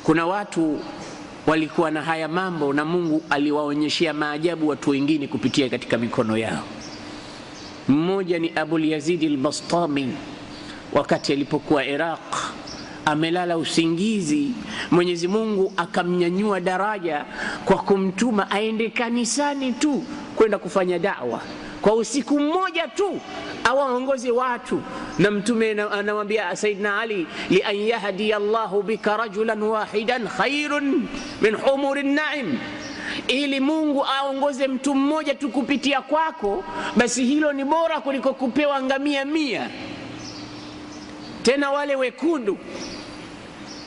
Kuna watu walikuwa na haya mambo na Mungu aliwaonyeshia maajabu watu wengine kupitia katika mikono yao. Mmoja ni Abul Yazid al-Bastami. Wakati alipokuwa Iraq amelala usingizi, Mwenyezi Mungu akamnyanyua daraja kwa kumtuma aende kanisani tu kwenda kufanya da'wa kwa usiku mmoja tu, awaongoze watu. Na mtume anamwambia Saidina Ali, li an yahdi Allahu bika rajulan wahidan khairun min humurin na'im, ili Mungu aongoze mtu mmoja tu kupitia kwako, basi hilo ni bora kuliko kupewa ngamia 100, tena wale wekundu.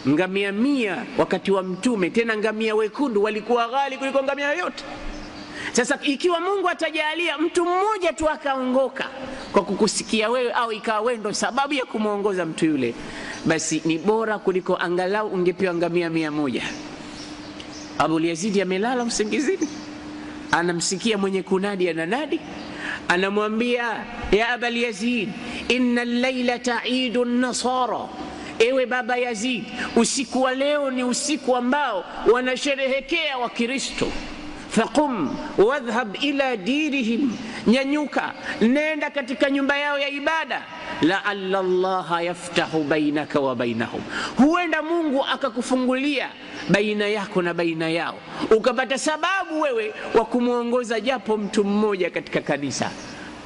Ngamia 100 wakati wa mtume, tena ngamia wekundu walikuwa ghali kuliko ngamia yote. Sasa ikiwa Mungu atajalia mtu mmoja tu akaongoka kwa kukusikia wewe, au ikawa wewe ndo sababu ya kumuongoza mtu yule, basi ni bora kuliko angalau ungepewa ngamia 100. Abul Yazid amelala usingizini, anamsikia mwenye kunadi ananadi, anamwambia ya Abul Yazid, inna al-laylata Eidun Nasara. Ewe baba Yazid, usiku wa leo ni usiku ambao wanasherehekea Wakristo. Faqum wadhhab ila dirihim, nyanyuka nenda katika nyumba yao ya ibada. La'alla Allah yaftahu bainaka wa bainahum, huenda Mungu akakufungulia baina yako na baina yao, ukapata sababu wewe wa kumuongoza japo mtu mmoja katika kanisa.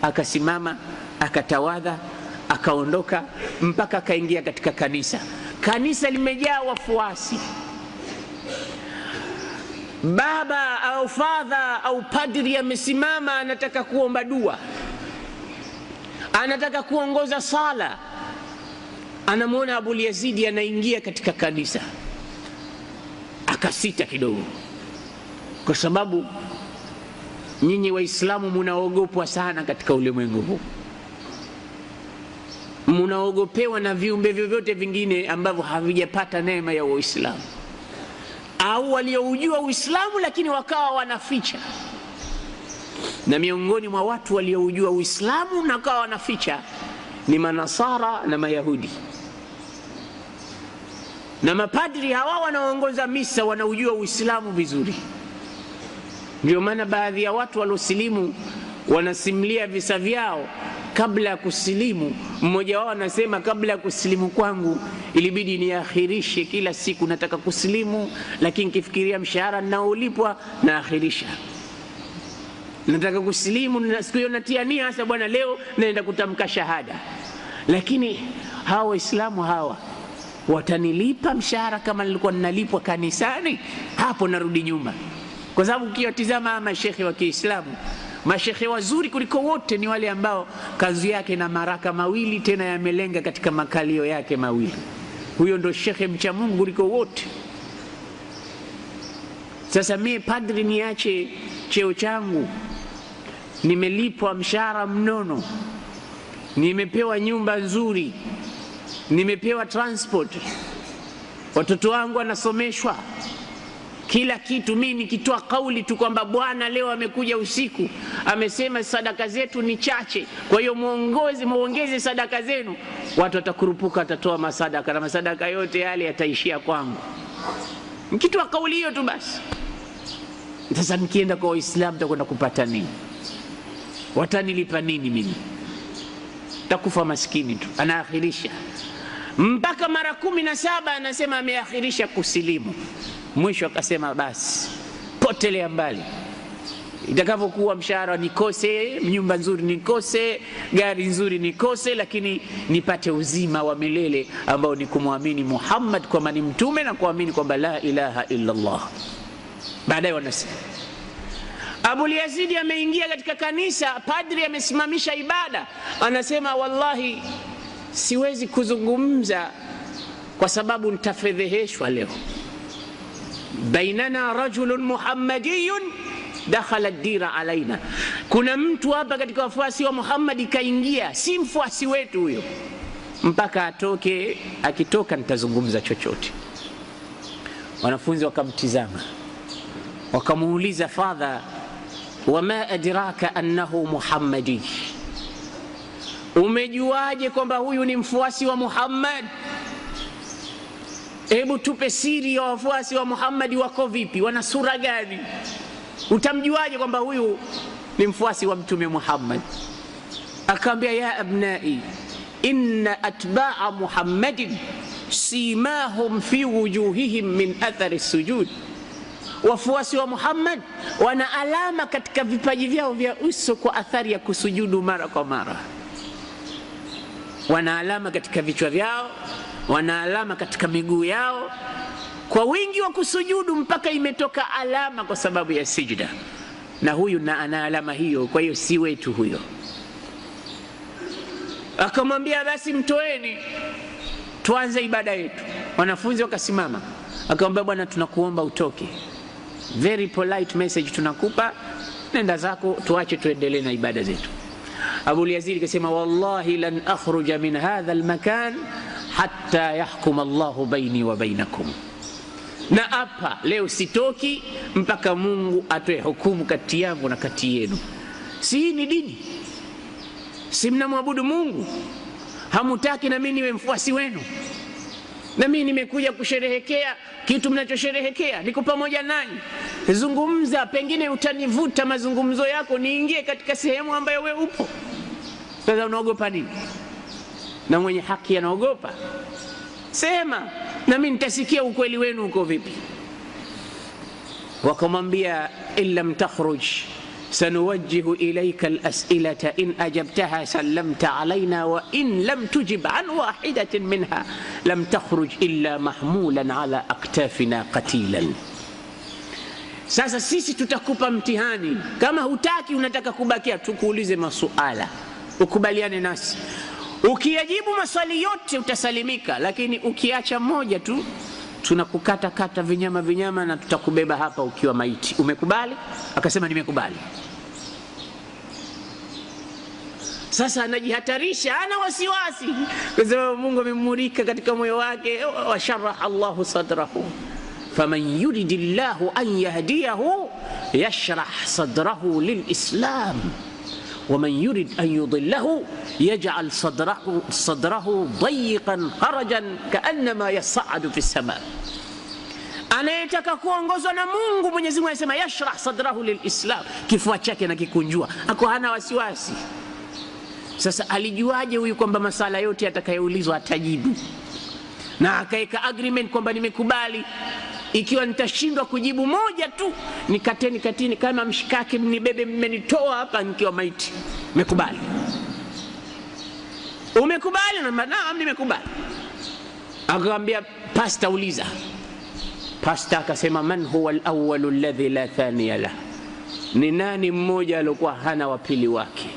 Akasimama, akatawadha, akaondoka mpaka akaingia katika kanisa. Kanisa limejaa wafuasi. Baba au father au padri amesimama, anataka kuomba dua, anataka kuongoza sala. Anamuona Abul Yazid anaingia katika kanisa, akasita kidogo, kwa sababu nyinyi Waislamu mnaogopwa sana katika ulimwengu huu. Mnaogopewa na viumbe vyovyote vingine ambavyo havijapata neema ya Uislamu, au walioujua Uislamu lakini wakawa wanaficha. Na miongoni mwa watu walioujua Uislamu na wakawa wanaficha ni Manasara na Mayahudi. Na mapadri hawa wanaoongoza misa wanaujua Uislamu vizuri. Ndio maana baadhi ya watu waliosilimu wanasimulia visa vyao kabla ya kusilimu. Mmoja wao anasema, kabla ya kusilimu kwangu ilibidi niakhirishe kila siku, nataka kusilimu lakini kifikiria mshahara ninaolipwa na akhirisha. Nataka kusilimu, siku hiyo natia nia hasa, bwana leo naenda kutamka shahada, lakini hawa Waislamu hawa watanilipa mshahara kama nilikuwa ninalipwa kanisani? Hapo narudi nyuma. Kwa sababu ukiwatizama mashekhe wa Kiislamu, mashekhe wazuri kuliko wote ni wale ambao kazi yake na maraka mawili, tena yamelenga katika makalio yake mawili. Huyo ndo shekhe mcha Mungu kuliko wote. Sasa mimi padri niache cheo changu, nimelipwa mshahara mnono, nimepewa nyumba nzuri, nimepewa transport, watoto wangu wanasomeshwa, kila kitu. Mimi nikitoa kauli tu kwamba bwana leo amekuja usiku amesema sadaka zetu ni chache, kwa hiyo muongeze sadaka zenu, watu watakurupuka, watatoa masadaka, na masadaka yote yale yataishia kwangu. Nikitoa kauli hiyo tu basi. Sasa nikienda kwa Waislamu nitakwenda kupata nini? Watanilipa nini mimi? Takufa maskini tu. Anaakhirisha mpaka mara 17, anasema ameakhirisha kusilimu. Mwisho akasema basi potelea mbali, itakavyokuwa mshahara nikose, nyumba nzuri nikose, gari nzuri nikose, lakini nipate uzima wa milele ambao ni kumwamini Muhammad kwamba ni mtume na kuamini kwamba la ilaha illa Allah. Baadaye wanasema Abul Yazid ameingia katika kanisa, padri amesimamisha ibada, anasema wallahi siwezi kuzungumza kwa sababu nitafedheheshwa leo. Bainana rajulun muhammadiyun dakhala ad-dira alaina, kuna mtu hapa katika wafuasi wa Muhammad kaingia, si mfuasi wetu huyo, mpaka atoke, akitoka nitazungumza chochote. Wanafunzi wakamtizama, wakamuuliza, father, wama adraka annahu muhammadi, umejuaje kwamba huyu ni mfuasi wa Muhammad? hebu tupe siri ya wafuasi wa Muhammad wako vipi, wana sura gani? Utamjuaje kwamba huyu ni mfuasi wa Mtume Muhammad? Akamwambia, ya abnai inna atba'a Muhammadin simahum fi wujuhihim min athari sujud. Wafuasi wa Muhammad wana alama katika vipaji vyao vya uso kwa athari ya kusujudu mara kwa mara. Wana alama katika vichwa vyao, wana alama katika miguu yao kwa wingi wa kusujudu mpaka imetoka alama kwa sababu ya sijda. Na huyu na ana alama hiyo, kwa hiyo si wetu huyo. Akamwambia, basi mtoeni tuanze ibada yetu. Wanafunzi wakasimama. Akamwambia, bwana tunakuomba utoke, very polite message tunakupa, nenda zako, tuache tuendelee na ibada zetu. Abu Yazid akasema, wallahi lan akhruja min hadha almakan hatta yahkum Allahu baini wa bainakum. Na hapa leo sitoki mpaka Mungu atoe hukumu kati yangu na kati yenu. Si hii ni dini? Si mnamwabudu Mungu? Hamutaki na mimi niwe mfuasi wenu? Na mimi nimekuja kusherehekea kitu mnachosherehekea, niko pamoja nanyi. Zungumza, pengine utanivuta mazungumzo yako niingie katika sehemu ambayo wewe upo. Sasa unaogopa nini? Na mwenye haki anaogopa. Sema na mimi nitasikia ukweli wenu uko vipi. Wakamwambia, illam takhruj sanuwajjihu ilayka al-as'ilata in ajabtaha sallamta alayna wa in lam tujib an wahidatin minha lam takhruj illa mahmulan ala aktafina qatilan. Sasa sisi tutakupa mtihani, kama hutaki unataka kubakia tukuulize masuala ukubaliane nasi. Ukiyajibu maswali yote utasalimika, lakini ukiacha moja tu tunakukata kata vinyama vinyama na tutakubeba hapa ukiwa maiti. Umekubali? Akasema nimekubali. Sasa anajihatarisha, ana wasiwasi kwa sababu Mungu amemurika katika moyo wake. Wa sharaha Allahu sadrahu faman yuridillahu an yahdiyahu yashrah sadrahu lilislam ومن يريد أن يضله يجعل صدره ضيقا خرجا كأنما يصعد في السماء. Anayetaka kuongozwa na Mungu, Mwenyezi Mungu anasema yashrah sadrahu lilislam, kifua chake na kikunjua, ako hana wasiwasi. Sasa alijuaje huyu kwamba masala yote atakayoulizwa atajibu? Na akaeka agreement kwamba nimekubali, ikiwa nitashindwa kujibu moja tu nikateni katini kama mshikaki, mnibebe mmenitoa hapa nikiwa maiti. Nimekubali. Umekubali? Naam nimekubali. Akamwambia, pasta uliza. Pasta akasema, man huwa al-awwal alladhi la thaniya lahu, ni nani mmoja alikuwa hana wa pili wake?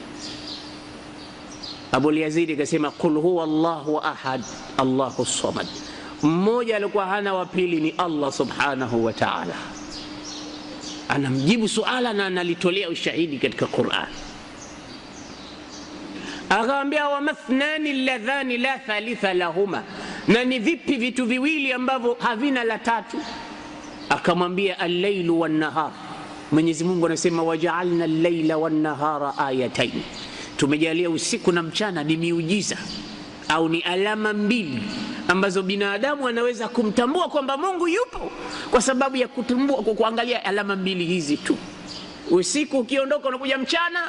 Abu Yazid akasema, qul huwa Allahu ahad Allahu samad. Mmoja alikuwa hana wa pili ni Allah subhanahu wa ta'ala. Anamjibu suala na analitolea ushahidi katika Qur'an. Akamwambia, wa mathnani alladhani la thalitha lahuma, na ni vipi vitu viwili ambavyo havina la tatu? Akamwambia, al-lailu wan-nahar. Mwenyezi Mungu anasema, waja'alna al-laila wan-nahara ayatayn, tumejalia usiku na mchana ni miujiza au ni alama mbili ambazo binadamu anaweza kumtambua kwamba Mungu yupo kwa sababu ya kutambua kwa kuangalia alama mbili hizi tu. Usiku ukiondoka unakuja mchana,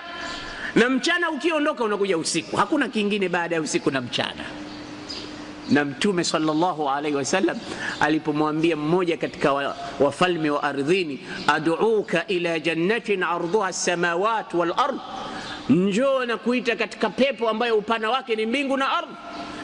na mchana ukiondoka unakuja usiku. Hakuna kingine baada ya usiku na mchana. Na Mtume sallallahu alaihi wasallam alipomwambia mmoja katika wafalme wa ardhini, ad'uka ila jannatin arduha as-samawat wal ard, njoo na kuita katika pepo ambayo upana wake ni mbingu na ardhi.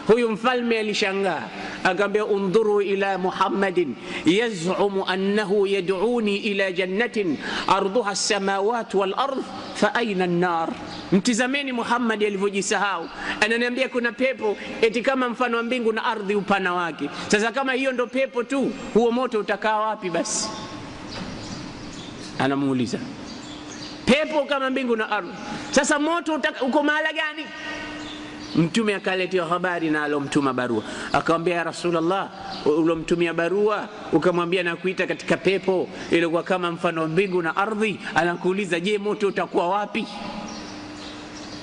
Huyu mfalme alishangaa, akamwambia, undhuru ila Muhammadin yaz'umu annahu yad'uni ila jannatin arduha as-samawat wal ard fa aina an-nar. Mtizameni Muhammad alivyojisahau, ananiambia kuna pepo eti kama mfano wa mbingu na ardhi upana wake. Sasa kama hiyo ndo pepo tu, huo moto utakaa wapi basi? Anamuuliza, pepo kama mbingu na ardhi, sasa moto uko mahala gani? Mtume akaletea habari na alomtuma barua, akamwambia, ya Rasulullah, ulomtumia barua ukamwambia na kuita katika pepo ilikuwa kama mfano mbingu na ardhi, anakuuliza je, moto utakuwa wapi?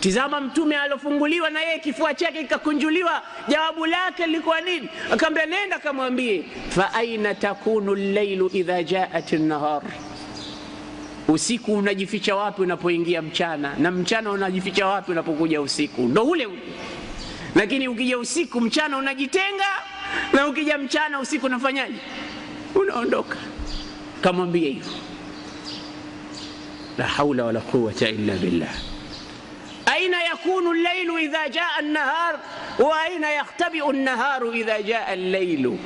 Tizama mtume alofunguliwa na yeye kifua chake kikakunjuliwa, jawabu lake lilikuwa nini? Akamwambia nenda kamwambie, fa aina takunu al-lailu idha ja'at an-nahar, usiku unajificha wapi unapoingia mchana, na mchana unajificha wapi unapokuja usiku. Ndio ule. Lakini ukija usiku mchana unajitenga, na ukija mchana usiku unafanyaje? Unaondoka. Kamwambie hivyo. La haula wala quwwata illa billah. Aina yakunu al-lailu idha jaa an-nahar wa aina yahtabi'u an-naharu idha jaa al-lailu.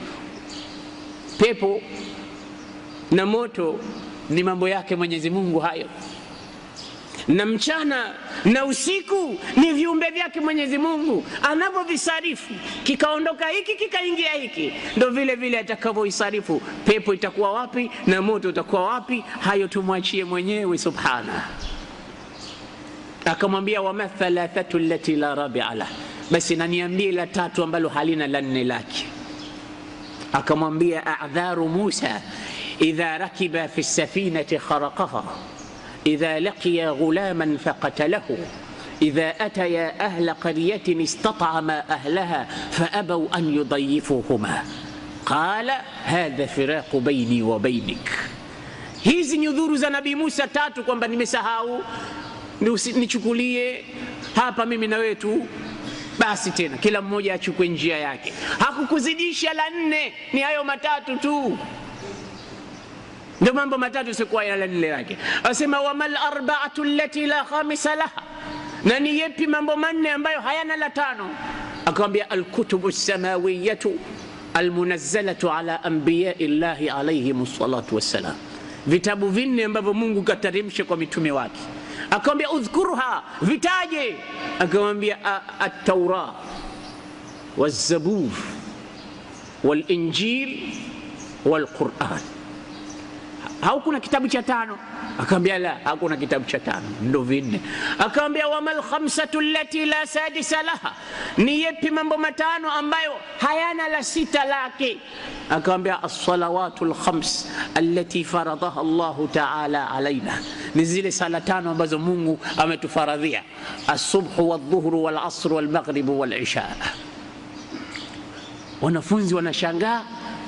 Pepo na moto ni mambo yake Mwenyezi Mungu hayo, na mchana na usiku ni viumbe vyake Mwenyezi Mungu. Anapovisarifu kikaondoka hiki kikaingia hiki, ndio vile vile atakavyoisarifu. Pepo itakuwa wapi na moto utakuwa wapi, hayo tumwachie mwenyewe subhana. Akamwambia wa mathalathatu allati la rabi'a la, basi naniambie la tatu ambalo halina la nne lake. Akamwambia a'dharu Musa idha rakiba fi as-safinati kharaqaha, idha laqiya ghulaman faqatalahu, idha ataya ahla qaryatin istat'ama ahlaha faabaw an yudayifuhuma qala hadha firaqu baini wa bainik. Hizi ni udhuru za Nabii Musa tatu, kwamba nimesahau, nichukulie hapa mimi na wewe tu basi, tena kila mmoja achukue njia yake. Hakukuzidisha la nne, ni hayo matatu tu. Ndio mambo matatu sikuwa ya la nne yake. Asema wamal arba'atu allati la khamisa laha, na ni yepi mambo manne ambayo hayana la tano? Akamwambia alkutubu as-samawiyatu almunazzalatu ala anbiya'i llahi alayhimus salatu wassalam, vitabu vinne ambavyo Mungu kateremsha kwa mitume wake. Akamwambia udhkurha, vitaje? Akamwambia at-Taura waz-Zabur wal-Injil wal-Qur'an. Hakuna kitabu cha tano? Akamwambia la, hakuna kitabu cha tano, ndio vinne. Akamwambia wamal khamsatu allati la sadisa laha, ni yepi mambo matano ambayo hayana la sita lake? Akamwambia as-salawatul khams allati faradaha Allah ta'ala alaina, ni zile sala tano ambazo Mungu ametufaradhia: as-subhu wadh-dhuhru wal-'asru wal-maghribu wal-isha. Wanafunzi wanashangaa,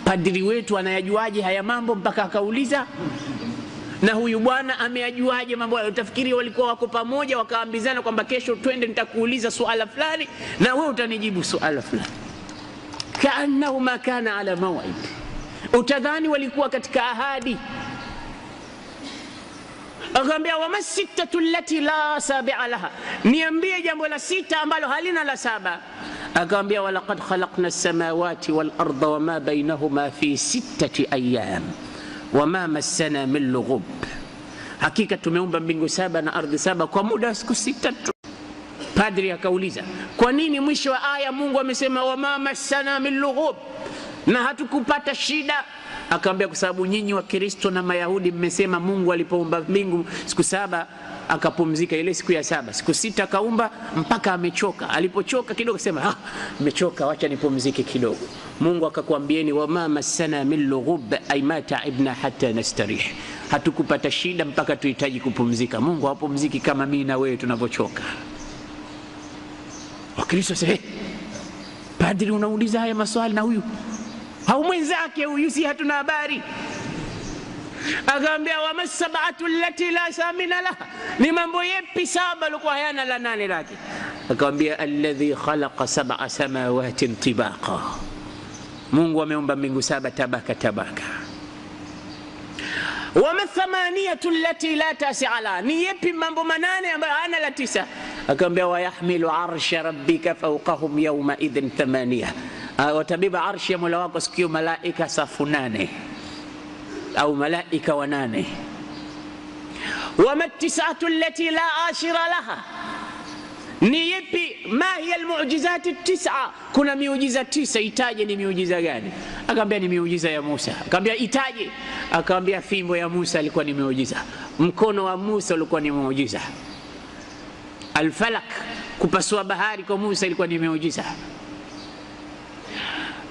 padri wetu anayajuaje haya mambo mpaka akauliza? Na huyu bwana ameyajuaje mambo hayo? Utafikiri walikuwa wako pamoja wakaambizana kwamba kesho twende nitakuuliza suala fulani na wewe utanijibu suala fulani. Kaannahu ma kana ala maw'id, utadhani walikuwa katika ahadi. Akamwambia wamasittatu allati la sabi'a laha, niambie jambo la sita ambalo halina la saba. Akamwambia walaqad khalaqna as-samawati wal arda wama bainahuma fi 6 ayyam wama massana min lughub, hakika tumeumba mbingu saba na ardhi saba kwa muda wa siku 6 tu. Padri akauliza, kwa nini mwisho wa aya Mungu amesema wama massana min lughub na hatukupata shida? Akamwambia kwa sababu nyinyi wa Kristo na Mayahudi mmesema Mungu alipoumba mbingu siku saba akapumzika ile siku ya saba, siku 6 akaumba mpaka amechoka. Alipochoka kidogo akasema nimechoka, acha nipumzike kidogo. Mungu akakwambieni wama massana min lughub ay ma ta'ibna hatta nastarih, hatukupata shida mpaka tuhitaji kupumzika. Mungu hapumziki kama mimi na wewe tunavyochoka. Wakristo sasa, padri unauliza haya maswali na huyu au mwenzake huyu si hatuna habari? Akamwambia wamasabatu allati la samina laha, ni mambo yepi saba alikuwa hayana la nane lake? Akamwambia alladhi khalaqa 7 samawatin tibaqa, Mungu ameumba mbingu 7 tabaka tabaka. Wama thamaniyatu allati la tasi'a laha, ni yepi mambo 8 ambayo hayana la 9? Akamwambia wayahmilu arsha rabbika fawqahum yawma idhin 8, watabeba arshi ya Mola wako siku malaika safu 8 au malaika 8. Wama tis'atu allati la ashira laha, ni yepi? Ma hiya almu'jizat at-9, kuna miujiza 9, itaje ni miujiza gani? Akamwambia ni miujiza ya Musa. Akamwambia itaje? Akamwambia fimbo ya Musa ilikuwa ni miujiza, mkono wa Musa ulikuwa ni miujiza, al-falak kupasua bahari kwa Musa ilikuwa ni miujiza.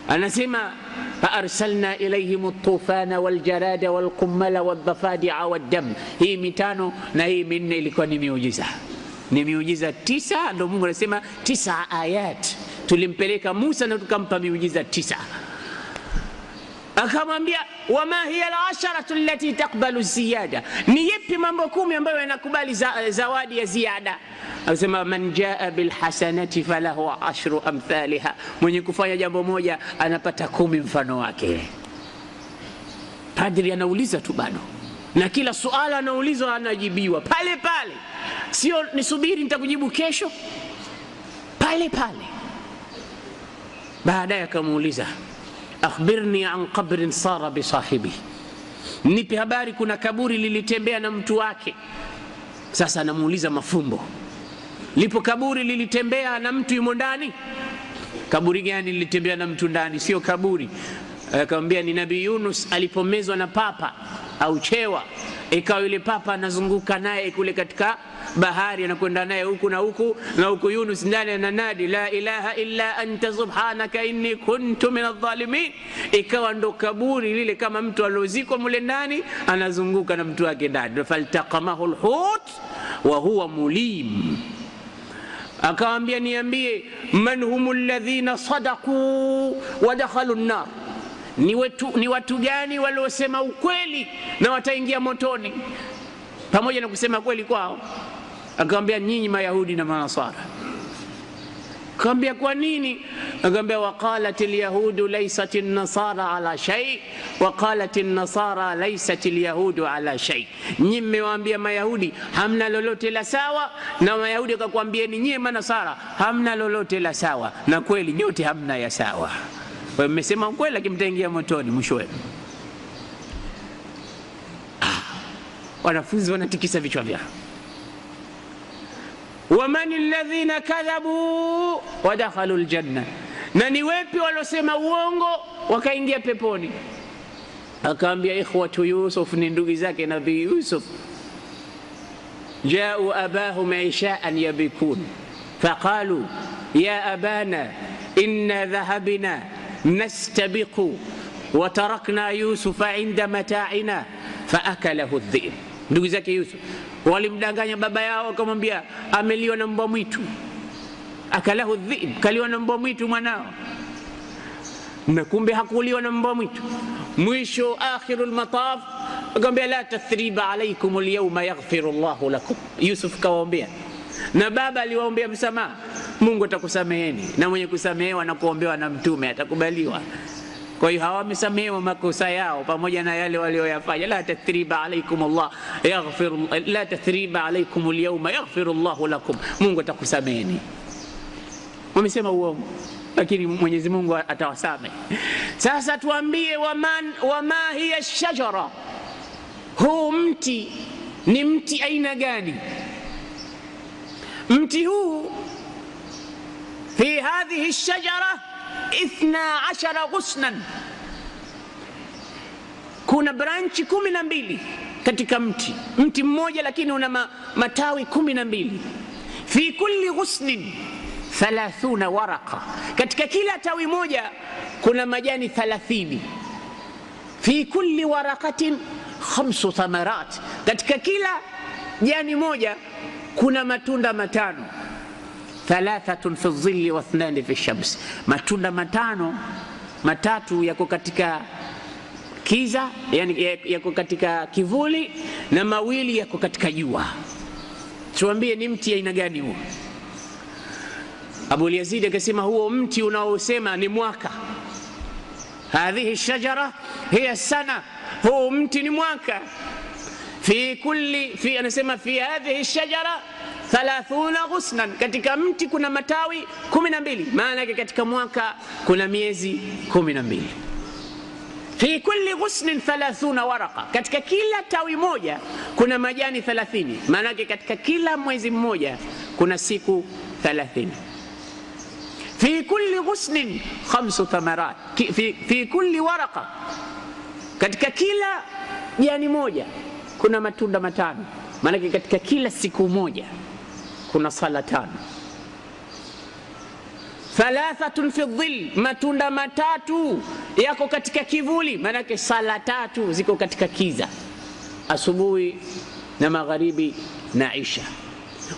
Anasema فأرسلنا إليهم الطوفان والجراد والقمل والضفادع والدم, hii mitano na hii minne ilikuwa ni miujiza. ni miujiza 9. Ndio Mungu anasema 9 ayat tulimpeleka Musa na tukampa miujiza 9. Akamwambia wama hiya al-asharatu allati taqbalu ziyada, ni yapi mambo 10 ambayo yanakubali zawadi ya ziada? Akasema man jaa bil hasanati falahu 10 amthaliha, mwenye kufanya jambo moja anapata 10 mfano wake. Padri anauliza tu bado, na kila swala anaulizwa anajibiwa pale pale, sio nisubiri nitakujibu kesho, pale pale. Baadaye akamuuliza akhbirni an qabrin sara bi sahibi, nipe habari kuna kaburi lilitembea na mtu wake. Sasa anamuuliza mafumbo, lipo kaburi lilitembea na mtu yumo ndani? Kaburi gani lilitembea na mtu ndani? Sio kaburi. Akamwambia ni Nabii Yunus alipomezwa na papa au chewa, ikawa yule papa anazunguka naye kule katika bahari, anakwenda naye huku na huku na huku, Yunus ndani ananadi la ilaha illa anta subhanaka inni kuntu minadh-dhalimin. Ikawa ndo kaburi lile kama mtu aliozikwa mule ndani, anazunguka na mtu wake ndani. Faltaqamahu al-hut wa huwa mulim. Akamwambia niambie, man humul ladhina sadaqu wa dakhalu an-nar, ni watu gani waliosema ukweli na wataingia motoni pamoja na kusema kweli kwao? Akamwambia nyinyi Mayahudi na Manasara. Akamwambia kwa nini? Akamwambia waqalatil yahudu laysat an-nasara ala shay wa qalat an-nasara laysat al-yahudu ala shay. Nyinyi mmewaambia Mayahudi hamna lolote la sawa, na Mayahudi akakwambia ni nyinyi Manasara hamna lolote la sawa, na kweli nyote hamna ya sawa. Kwa mmesema ukweli lakini mtaingia motoni mwishowe. Wanafunzi wanatikisa vichwa vyao. Waman alladhina kadhabu wa dakhalu aljanna, na ni wapi walosema uongo wakaingia peponi? Akaambia ikhwatu Yusuf, ni ndugu zake Nabii Yusuf. Ja'u abahum isha'an yabikun faqalu ya abana inna dhahabna nastabiqu wa tarakna Yusufa 'inda mata'ina faakalahu adh-dhi'b. Ndugu zake Yusuf walimdanganya baba yao, akamwambia ameliwa na mbwa mwitu. Akalahu adh-dhi'b, kaliwa na mbwa mwitu mwanao, na kumbe hakuliwa na mbwa mwitu. Mwisho akhirul mataf akamwambia la tathriba alaykum al-yawma yaghfiru Allahu lakum. Yusuf kawaombea, na baba aliwaombea msamaha, Mungu atakusameheni, na mwenye kusamehewa na kuombewa na mtume atakubaliwa. Kwa hiyo hawamesamehewa makosa yao pamoja na yale walioyafanya. La tathriba alaykum Allah yaghfiru, la tathriba alaykum al-yawma yaghfiru Allahu lakum, Mungu atakusameheni. Wamesema uongo lakini Mwenyezi Mungu atawasamehe. Sasa tuambie, wama hiya ash-shajara, huu mti ni mti aina gani? Mti huu fi hadhihi ash-shajara 12 ghusnan, kuna branchi 12 katika mti mmoja, lakini una matawi 12. Fi kulli ghusnin 30 waraqa, katika kila tawi moja kuna majani 30. Fi kulli waraqatin 5 thamarat, katika kila jani moja kuna matunda 5. 3 fi dhilli wa 2 fi shams, matunda 5, 3 yako katika kiza, yani yako katika kivuli, na 2 yako katika jua. Tuambie ni mti aina gani huo? Abu Yazid akasema huo mti unaosema ni mwaka. Hadhihi shajara hiya sana, huo mti ni mwaka. Anasema fi hadhihi shajara 30 ghusnan, katika mti kuna matawi 12, maana yake katika mwaka kuna miezi 12. Fi kulli ghusnin 30 waraqa, katika kila tawi moja kuna majani 30, maana yake katika kila mwezi mmoja kuna siku 30. Fi kulli ghusnin 5 thamarat, fi kulli waraqa, katika kila jani moja kuna matunda 5, maana yake katika kila siku moja kuna sala 5. 3 fi dhill, matunda 3 yako katika kivuli, maana yake sala 3 ziko katika kiza, asubuhi na magharibi na isha.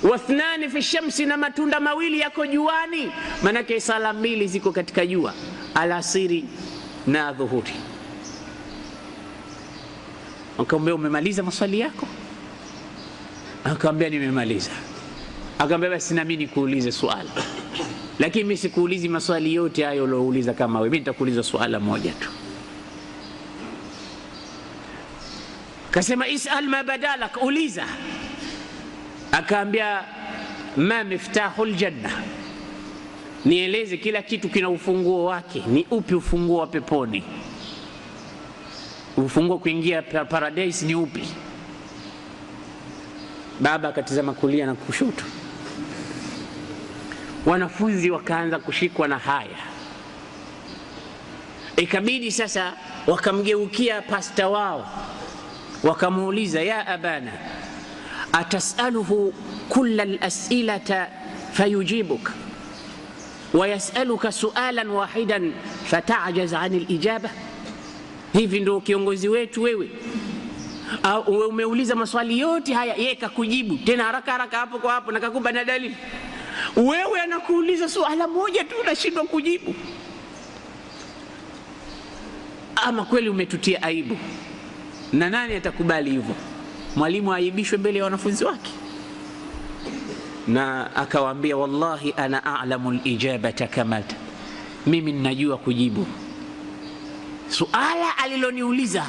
wathnani fi shamsi, na matunda mawili yako juani. Manake sala mbili ziko katika jua, alasiri na dhuhuri. Akamwambia umemaliza maswali yako? Akamwambia nimemaliza. Akamwambia basi na mimi nikuulize swali, lakini mimi sikuulizi maswali yote hayo ulouliza kama wewe, mimi nitakuuliza swala moja tu. Kasema is'al ma badalak, uliza. Akaambia ma miftahul janna, nieleze, kila kitu kina ufunguo wake, ni upi ufunguo wa peponi? Ufunguo kuingia paradise ni upi? Baba akatazama kulia na kushoto. Wanafunzi wakaanza kushikwa na haya, ikabidi sasa wakamgeukia pasta wao, wakamuuliza ya abana atasaluhu kulla al-as'ilata fayujibuk wa yas'aluka su'alan wahidan fatajaz 'an al-ijaba? Hivi ndio kiongozi wetu wewe? Umeuliza maswali yote haya, yeye kakujibu tena haraka haraka hapo kwa hapo na kakupa na dalili. Wewe anakuuliza swala moja tu unashindwa kujibu. Ama kweli umetutia aibu. Na nani atakubali hivyo? Mwalimu aibishwe mbele ya wanafunzi wake? Na akawaambia wallahi ana a'lamu al-ijabata kama mimi ninajua kujibu. Suala aliloniuliza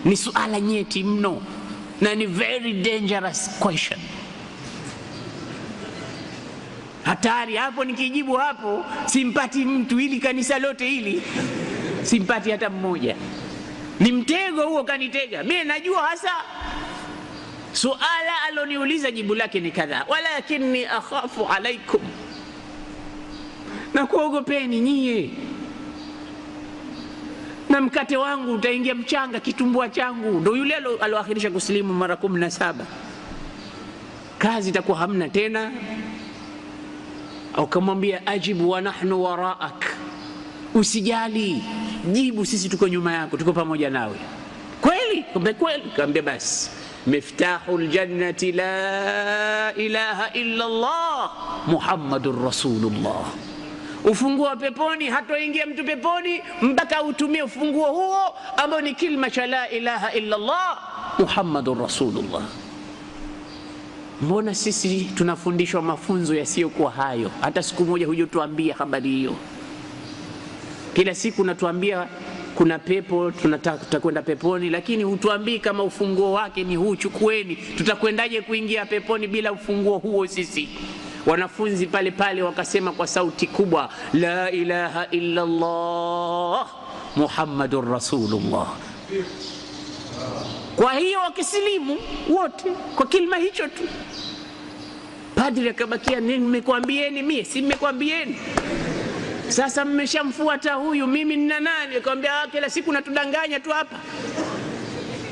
ni suala nyeti mno na ni very dangerous question. Hatari hapo, nikijibu hapo simpati mtu, ili kanisa lote hili simpati hata mmoja. Ni mtego huo, kanitega. Mimi najua hasa suala aloniuliza jibu lake ni kadha, walakinni akhafu alaikum, na kuogopeni nyie, na mkate wangu utaingia mchanga, kitumbua changu. Ndio yule aloakhirisha kusilimu mara 17, kazi itakuwa hamna tena. Au kamwambia ajibu wa nahnu waraak, usijali, jibu, sisi tuko nyuma yako, tuko pamoja nawe. Kweli? Kumbe kweli. Kaambia basi miftahul jannati la ilaha illa Allah Muhammadur Rasulullah, ufunguo wa peponi, hatoingia mtu peponi mpaka utumie ufunguo huo ambao ni kilima cha la ilaha illa Allah Muhammadur Rasulullah. Mbona sisi tunafundishwa mafunzo yasiyokuwa hayo? Hata siku moja hujotuambia habari hiyo. Kila siku unatuambia kuna pepo, tutakwenda peponi, lakini hutuambii kama ufunguo wake ni huu, chukueni. Tutakwendaje kuingia peponi bila ufunguo huo sisi? Wanafunzi pale pale wakasema kwa sauti kubwa, la ilaha illa Allah Muhammadur Rasulullah. Kwa hiyo wakisilimu wote kwa kilima hicho tu. Padri akabakia, nimekwambieni mie, si nimekwambieni? Sasa mmeshamfuata huyu, mimi nina nani? Akamwambia kila siku natudanganya tu hapa.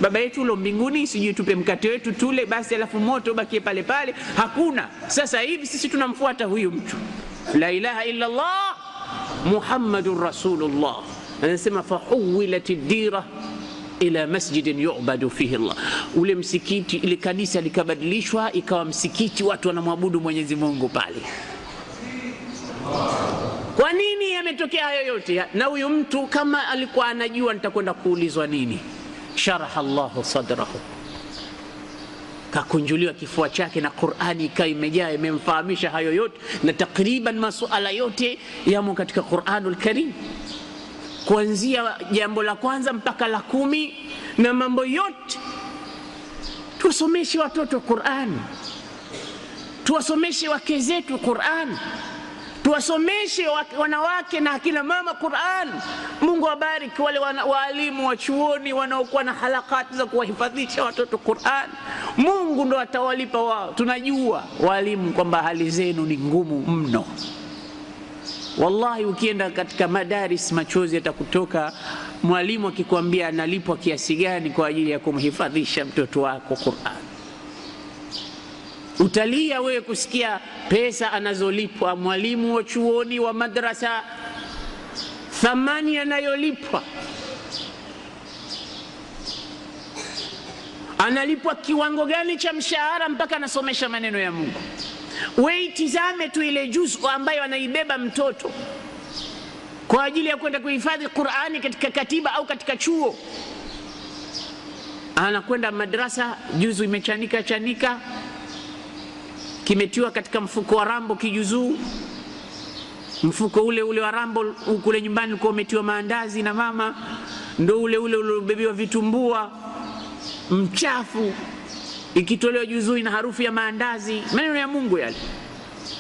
Baba yetu ulo mbinguni, sijui tupe mkate wetu tule basi, alafu moto bakie pale pale. Hakuna. Sasa hivi sisi tunamfuata huyu mtu, la ilaha illa Allah Muhammadur Rasulullah. Anasema fahuwilatid dira ila masjidin yu'badu fihi Allah, ule msikiti, ile kanisa likabadilishwa ikawa msikiti, watu wanamwabudu Mwenyezi Mungu pale. Kwa nini yametokea hayo yote? Na huyu mtu kama alikuwa anajua nitakwenda kuulizwa nini, sharaha Allahu sadrahu, kakunjuliwa kifua chake na Qur'ani ikawa imejaa, imemfahamisha hayo yote, na takriban masuala yote yamo katika Qur'anul Karim, kuanzia jambo la kwanza mpaka la 10, na mambo yote. Tuwasomeshe watoto Qur'an, tuwasomeshe wake zetu Qur'an, tuwasomeshe wanawake na akina mama Qur'an. Mungu abariki wale waalimu wa chuoni wanaokuwa na halakati za kuwahifadhisha watoto Qur'an. Mungu ndo atawalipa wao. Tunajua walimu kwamba hali zenu ni ngumu mno. Wallahi ukienda katika madaris machozi atakutoka mwalimu akikwambia analipwa kiasi gani kwa ajili ya kumhifadhisha mtoto wako Qur'an. Utalia wewe kusikia pesa anazolipwa mwalimu wa chuoni wa madrasa, thamani anayolipwa. Analipwa kiwango gani cha mshahara mpaka anasomesha maneno ya Mungu? Weitizame tu ile juzu ambayo anaibeba mtoto kwa ajili ya kwenda kuhifadhi Qur'ani katika katiba au katika chuo. Anakwenda madrasa, juzu imechanika chanika, kimetiwa katika mfuko wa rambo kijuzuu. Mfuko ule wa rambo kule nyumbani ulikuwa umetiwa maandazi na mama, ndo ule uliobebiwa vitumbua, mchafu, ikitolewa juzuu ina harufu ya maandazi. Maneno ya Mungu yale.